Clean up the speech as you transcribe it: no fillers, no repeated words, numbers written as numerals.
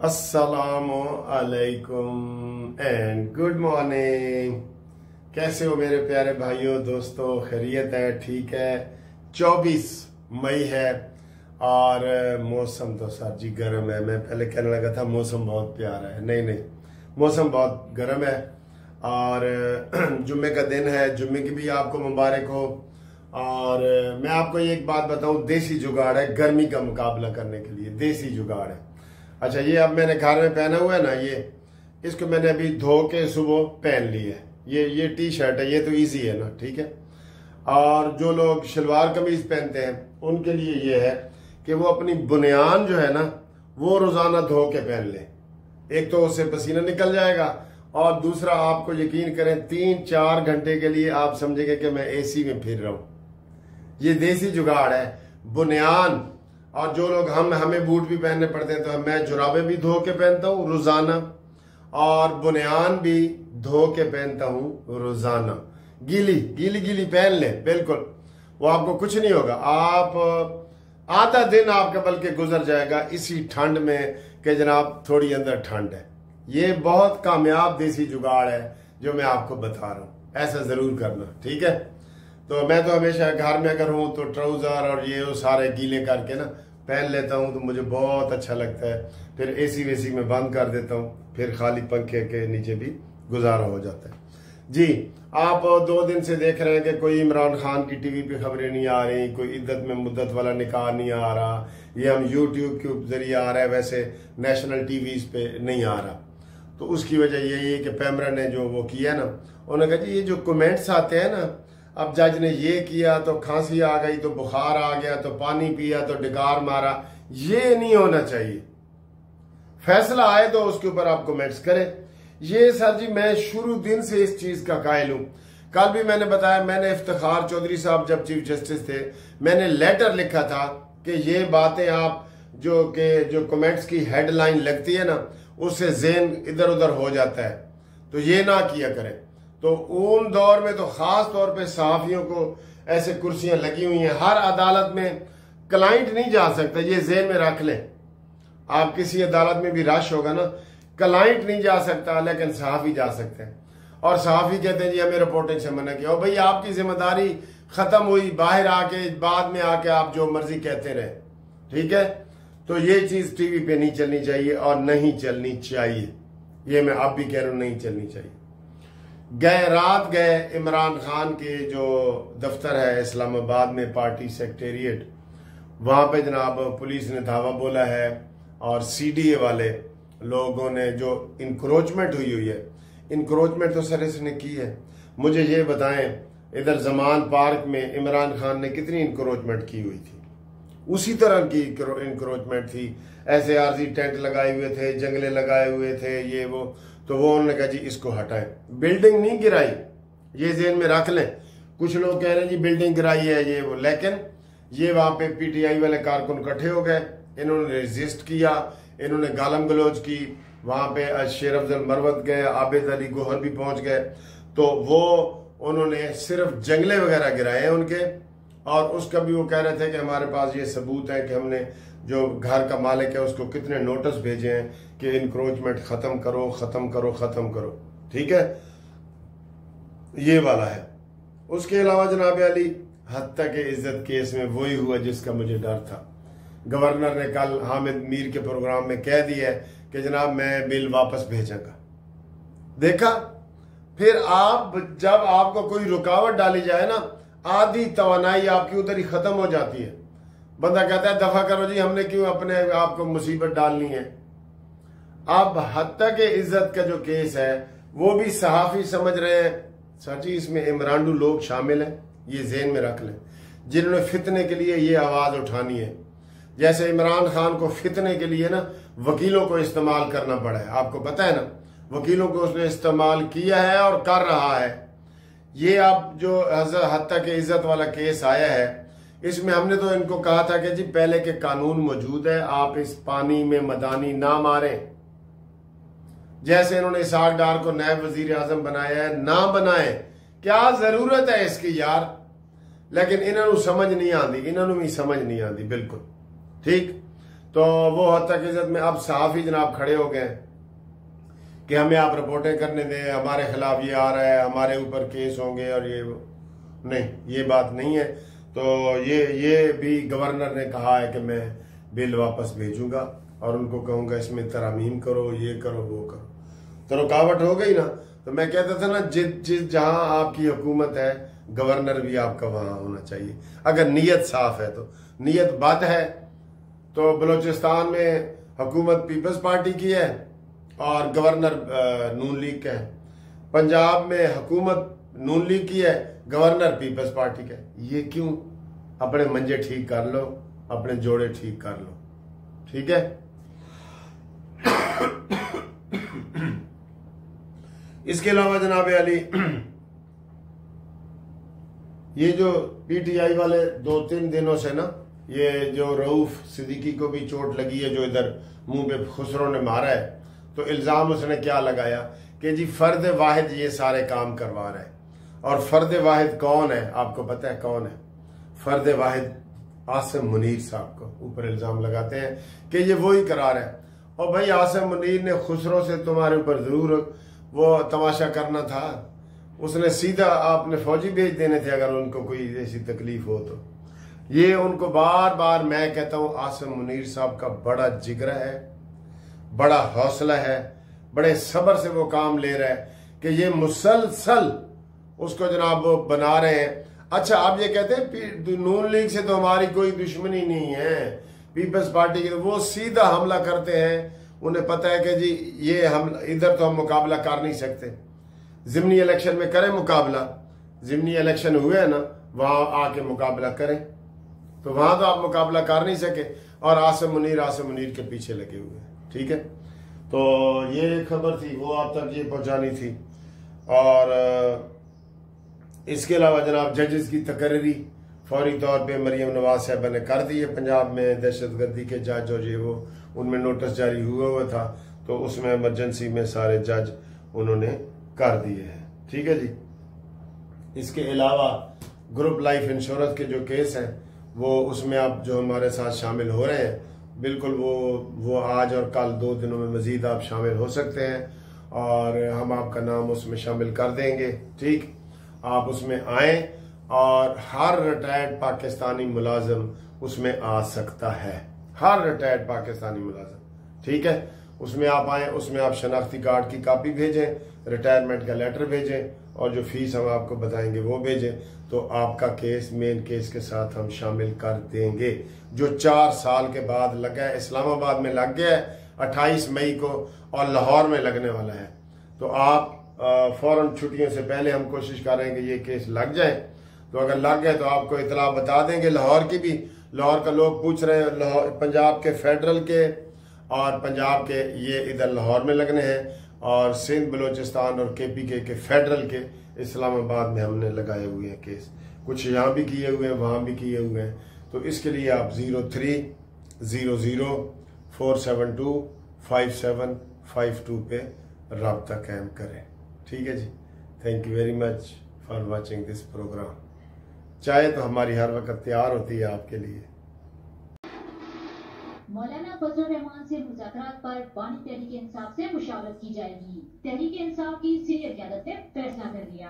अस्सलामु अलैकुम and good morning. कैसे हो मेरे प्यारे भाइयों दोस्तों? खैरियत है? ठीक है। 24 मई है और मौसम तो सर जी गर्म है। मैं पहले कहने लगा था मौसम बहुत प्यारा है, नहीं, मौसम बहुत गर्म है और जुम्मे का दिन है। जुम्मे की भी आपको मुबारक हो। और मैं आपको एक बात बताऊं, देसी जुगाड़ है गर्मी का मुकाबला करने के लिए, देसी जुगाड़ है। अच्छा, ये अब मैंने घर में पहना हुआ है ना, ये इसको मैंने अभी धो के सुबह पहन ली है। ये टी शर्ट है, ये तो इजी है ना, ठीक है। और जो लोग शलवार कमीज पहनते हैं उनके लिए ये है कि वो अपनी बुनियान जो है ना वो रोजाना धो के पहन ले। एक तो उससे पसीना निकल जाएगा और दूसरा आपको यकीन करें 3-4 घंटे के लिए आप समझेंगे कि मैं एसी में फिर रहा हूं। ये देसी जुगाड़ है। बुनियान, और जो लोग हमें बूट भी पहनने पड़ते हैं तो मैं जुराबें भी धो के पहनता हूँ रोजाना और बुनियान भी धो के पहनता हूँ रोजाना। गीली पहन ले, बिल्कुल वो आपको कुछ नहीं होगा। आप आधा दिन आपका बल्कि गुजर जाएगा इसी ठंड में कि जनाब थोड़ी अंदर ठंड है। ये बहुत कामयाब देसी जुगाड़ है जो मैं आपको बता रहा हूँ। ऐसा जरूर करना, ठीक है। तो मैं तो हमेशा घर में अगर हूं तो ट्राउजर और ये वो सारे गीले करके ना पहन लेता हूं, तो मुझे बहुत अच्छा लगता है। फिर एसी वेसी में बंद कर देता हूं, फिर खाली पंखे के नीचे भी गुजारा हो जाता है। जी, आप 2 दिन से देख रहे हैं कि कोई इमरान खान की टीवी पे खबरें नहीं आ रही, कोई इद्दत में मुद्दत वाला निकाह नहीं आ रहा। ये हम यूट्यूब के जरिए आ रहा है, वैसे नेशनल टीवीज पे नहीं आ रहा। तो उसकी वजह यही है कि पैमरा ने जो वो किया ना, उन्होंने कहा जी ये जो कमेंट्स आते हैं ना, अब जज ने ये किया तो खांसी आ गई, तो बुखार आ गया, तो पानी पिया तो डिकार मारा, ये नहीं होना चाहिए। फैसला आए तो उसके ऊपर आप कमेंट्स करें। ये सर जी मैं शुरू दिन से इस चीज का कायल हूं। कल भी मैंने बताया, मैंने इफ्तिखार चौधरी साहब जब चीफ जस्टिस थे, मैंने लेटर लिखा था कि ये बातें आप जो कमेंट्स की हेडलाइन लगती है ना, उससे ज़हन इधर उधर हो जाता है, तो ये ना किया करें। तो उन दौर में तो खास तौर पे सहाफियों को ऐसे कुर्सियां लगी हुई हैं। हर अदालत में क्लाइंट नहीं जा सकता, ये ज़हन में रख लें। आप किसी अदालत में भी रश होगा ना, क्लाइंट नहीं जा सकता लेकिन सहाफी जा सकते हैं। और सहाफी कहते हैं जी हमें रिपोर्टिंग से मना किया। भाई आपकी जिम्मेदारी खत्म हुई, बाहर आके बाद में आके आप जो मर्जी कहते रहे, ठीक है। तो ये चीज टीवी पे नहीं चलनी चाहिए और नहीं चलनी चाहिए। ये मैं अब भी कह रहा हूं, नहीं चलनी चाहिए। रात गए इमरान खान के जो दफ्तर है इस्लामाबाद में, पार्टी सेक्रेटेरिएट, वहां पे जनाब पुलिस ने धावा बोला है और सीडीए वाले लोगों ने जो इंक्रोचमेंट हुई है, इंक्रोचमेंट तो सर इसने की है। मुझे ये बताएं इधर जमान पार्क में इमरान खान ने कितनी इंक्रोचमेंट की हुई थी? उसी तरह की इंक्रोचमेंट थी। ऐसे आरजी टेंट लगाए हुए थे, जंगले लगाए हुए थे, ये वो। तो वो उन्होंने कहा जी इसको हटाएं। बिल्डिंग नहीं गिराई, ये ज़हन में रख लें। कुछ लोग कह रहे हैं जी बिल्डिंग गिराई है ये वो, लेकिन ये वहां पे पीटीआई वाले कारकुन इकट्ठे हो गए, इन्होंने रेजिस्ट किया, इन्होंने गालम गलोच की। वहां पे शेर अफजल मरवत गए, आबिद अली गोहर भी पहुंच गए। तो वो उन्होंने सिर्फ जंगले वगैरह गिराए हैं उनके, और उसका भी वो कह रहे थे कि हमारे पास ये सबूत है कि हमने जो घर का मालिक है उसको कितने नोटिस भेजे हैं कि इंक्रोचमेंट खत्म करो, खत्म करो, खत्म करो, ठीक है। ये वाला है। उसके अलावा जनाब अली हत्या के इज्जत केस में वही हुआ जिसका मुझे डर था। गवर्नर ने कल हामिद मीर के प्रोग्राम में कह दिया कि जनाब मैं बिल वापस भेजूंगा। देखा, फिर आप जब आपको कोई रुकावट डाली जाए ना, आधी तवानाई आपकी उधर ही खत्म हो जाती है। बंदा कहता है दफा करो जी, हमने क्यों अपने आपको मुसीबत डालनी है। अब हत्या के इज्जत का जो केस है वो भी सहाफी समझ रहे हैं सर जी इसमें इमरानडू लोग शामिल हैं। ये ज़हन में रख लें, जिन्होंने फितने के लिए ये आवाज उठानी है। जैसे इमरान खान को फितने के लिए ना वकीलों को इस्तेमाल करना पड़ा है, आपको पता है ना, वकीलों को उसने इस्तेमाल किया है और कर रहा है। ये अब जो हत्या के इज्जत वाला केस आया है, इसमें हमने तो इनको कहा था कि जी पहले के कानून मौजूद है, आप इस पानी में मदानी ना मारें। जैसे इन्होंने इसाक डार को नायब वजीर आजम बनाया है, ना बनाए, क्या जरूरत है इसकी यार। लेकिन इन्होंने समझ नहीं आती, इन्होंने भी समझ नहीं आती, बिल्कुल ठीक। तो वो हत्या इज्जत में अब सहाफी जनाब खड़े हो गए कि हमें आप रिपोर्टें करने दें, हमारे खिलाफ ये आ रहा है, हमारे ऊपर केस होंगे और ये नहीं, ये बात नहीं है। तो ये भी गवर्नर ने कहा है कि मैं बिल वापस भेजूंगा और उनको कहूंगा इसमें तरमीम करो, ये करो, वो करो। तो रुकावट हो गई ना। तो मैं कहता था ना, जिस जहां आपकी हुकूमत है गवर्नर भी आपका वहां होना चाहिए, अगर नीयत साफ है। तो नीयत बद है तो बलूचिस्तान में हुकूमत पीपल्स पार्टी की है और गवर्नर नून लीग का है। पंजाब में हुकूमत नून लीग की है, गवर्नर पीपल्स पार्टी का है। ये क्यों? अपने मंजे ठीक कर लो, अपने जोड़े ठीक कर लो, ठीक है। इसके अलावा जनाब अली, ये जो पीटीआई वाले 2-3 दिनों से ना, ये जो रऊफ सिद्दीकी को भी चोट लगी है, जो इधर मुंह पे खुसरो ने मारा है, तो इल्जाम उसने क्या लगाया कि जी फर्द वाहिद ये सारे काम करवा रहा है। और फर्द वाहिद कौन है? आपको पता है कौन है? फर्द वाहिद आसिम मुनीर साहब को ऊपर इल्जाम लगाते हैं कि ये वही करा रहा है। और भाई आसिम मुनीर ने खुसरो से तुम्हारे ऊपर जरूर वो तमाशा करना था, उसने सीधा आपने फौजी भेज देने थे अगर उनको कोई ऐसी तकलीफ हो तो। ये उनको बार बार मैं कहता हूं, आसिम मुनीर साहब का बड़ा जिगरा है, बड़ा हौसला है, बड़े सब्र से वो काम ले रहा है कि ये मुसलसल उसको जनाब वो बना रहे हैं। अच्छा, आप ये कहते हैं नून लीग से तो हमारी कोई दुश्मनी नहीं है, पीपल्स पार्टी की, तो वो सीधा हमला करते हैं। उन्हें पता है कि जी ये हम इधर तो हम मुकाबला कर नहीं सकते, जिमनी इलेक्शन में करें मुकाबला, जिमनी इलेक्शन हुए है ना, वहां आके मुकाबला करें। तो वहां तो आप मुकाबला कर नहीं सके और आसिम मुनीर के पीछे लगे हुए हैं, ठीक है। तो ये खबर थी, वो आप तक ये पहुंचानी थी। और इसके अलावा जनाब जजेस की तकर्री फौरी तौर पे मरियम नवाज साहबा ने कर दी है। पंजाब में दहशतगर्दी के जज और ये वो, उनमें नोटिस जारी हुआ था, तो उसमें इमरजेंसी में सारे जज उन्होंने कर दिए हैं, ठीक है जी। इसके अलावा ग्रुप लाइफ इंश्योरेंस के जो केस हैं वो, उसमें आप जो हमारे साथ शामिल हो रहे हैं, बिल्कुल वो आज और कल 2 दिनों में मजीद आप शामिल हो सकते हैं और हम आपका नाम उसमें शामिल कर देंगे, ठीक। आप उसमें आए और हर रिटायर्ड पाकिस्तानी मुलाजिम उसमें आ सकता है, हर रिटायर्ड पाकिस्तानी मुलाजिम, ठीक है। उसमें आप आए, उसमें आप शनाख्ती कार्ड की कॉपी भेजें, रिटायरमेंट का लेटर भेजें और जो फीस हम आपको बताएंगे वो भेजें, तो आपका केस मेन केस के साथ हम शामिल कर देंगे। जो 4 साल के बाद लगा है, इस्लामाबाद में लग गया है 28 मई को और लाहौर में लगने वाला है। तो आप फौरन छुट्टियों से पहले हम कोशिश करेंगे ये केस लग जाए। तो अगर लग गए तो आपको इतला बता देंगे। लाहौर की भी, लाहौर का लोग पूछ रहे हैं, पंजाब के फेडरल के और पंजाब के ये इधर लाहौर में लगने हैं और सिंध बलूचिस्तान और KPK के फेडरल के इस्लामाबाद में हमने लगाए हुए हैं केस। कुछ यहाँ भी किए हुए हैं, वहाँ भी किए हुए हैं। तो इसके लिए आप 0300472575 पे राब्ता कायम करें, ठीक है जी। Thank you very much for watching this programme. चाहे तो हमारी हर वक्त तैयार होती है आपके लिए। मौलाना फजल रहमान से मुज़ाकरात पर बानी तहरीक इंसाफ से मुशावरत की जाएगी। तहरीक इंसाफ की सीनियर क़यादत ने फैसला कर लिया।